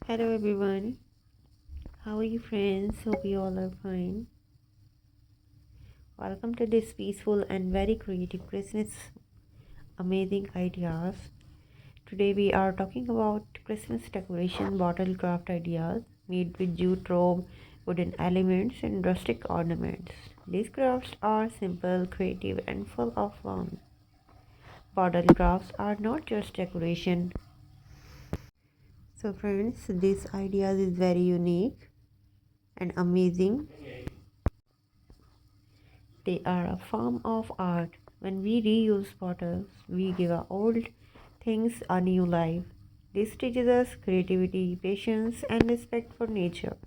Hello everyone, how are you friends? Hope you all are fine. Welcome to this peaceful and very creative Christmas amazing ideas. Today we are talking about Christmas decoration bottle craft ideas made with jute rope, wooden elements and rustic ornaments. These crafts are simple, creative and full of fun. Bottle crafts are not just decoration. So friends, this idea is very unique and amazing. They are a form of art. When we reuse bottles, we give our old things a new life. This teaches us creativity, patience, and respect for nature.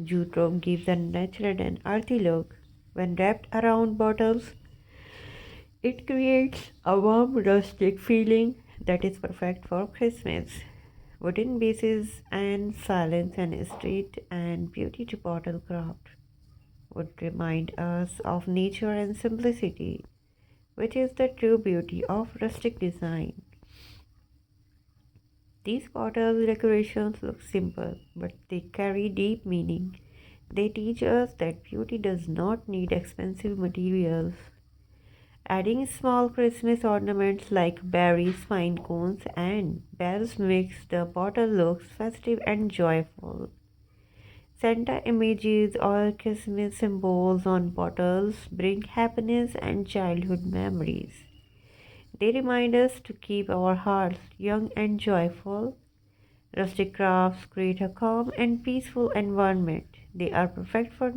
Jute rope gives a natural and earthy look. When wrapped around bottles, it creates a warm, rustic feeling that is perfect for Christmas. Wooden bases and silence and street and beauty to bottle craft would remind us of nature and simplicity, which is the true beauty of rustic design. These bottle decorations look simple, but they carry deep meaning. They teach us that beauty does not need expensive materials. Adding small Christmas ornaments like berries, pine cones, and bells makes the bottle look festive and joyful. Santa images or Christmas symbols on bottles bring happiness and childhood memories. They remind us to keep our hearts young and joyful. Rustic crafts create a calm and peaceful environment. They are perfect for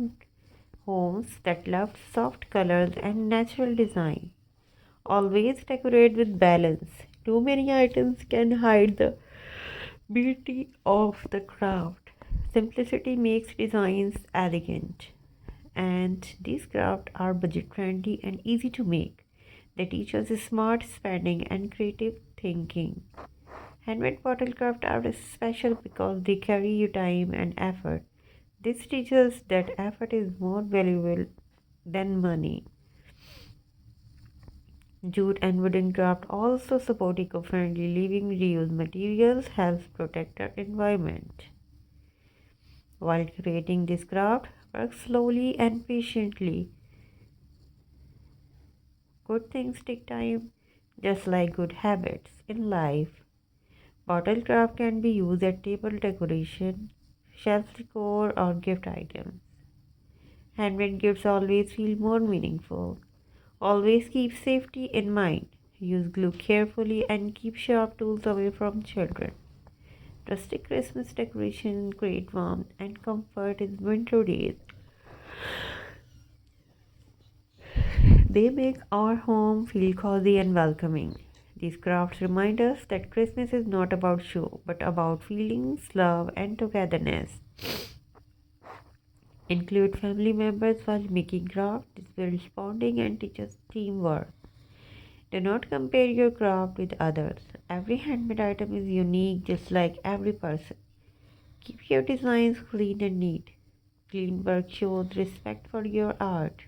homes that love soft colors and natural design. Always decorate with balance. Too many items can hide the beauty of the craft. Simplicity makes designs elegant. And these crafts are budget friendly and easy to make. They teach us smart spending and creative thinking. Handmade bottle craft are special because they carry you time and effort. This teaches that effort is more valuable than money. Jute and wooden craft also support eco-friendly living. Reuse materials helps protect our environment. While creating this craft, work slowly and patiently. Good things take time, just like good habits in life. Bottle craft can be used as table decoration, shelf decor, or gift items. Handmade gifts always feel more meaningful. Always keep safety in mind. Use glue carefully and keep sharp tools away from children. Rustic Christmas decoration create warmth and comfort in winter days. They make our home feel cozy and welcoming. These crafts remind us that Christmas is not about show, but about feelings, love, and togetherness. Include family members while making craft. This builds bonding and teaches teamwork. Do not compare your craft with others. Every handmade item is unique, just like every person. Keep your designs clean and neat. Clean work shows respect for your art.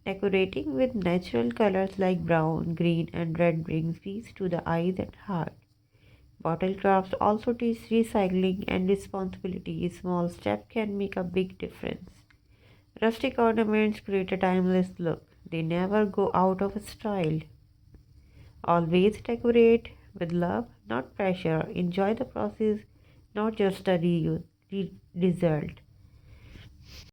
Decorating with natural colors like brown, green, and red brings peace to the eyes and heart. Bottle crafts also teach recycling and responsibility. A small step can make a big difference. Rustic ornaments create a timeless look. They never go out of style. Always decorate with love, not pressure. Enjoy the process, not just the result.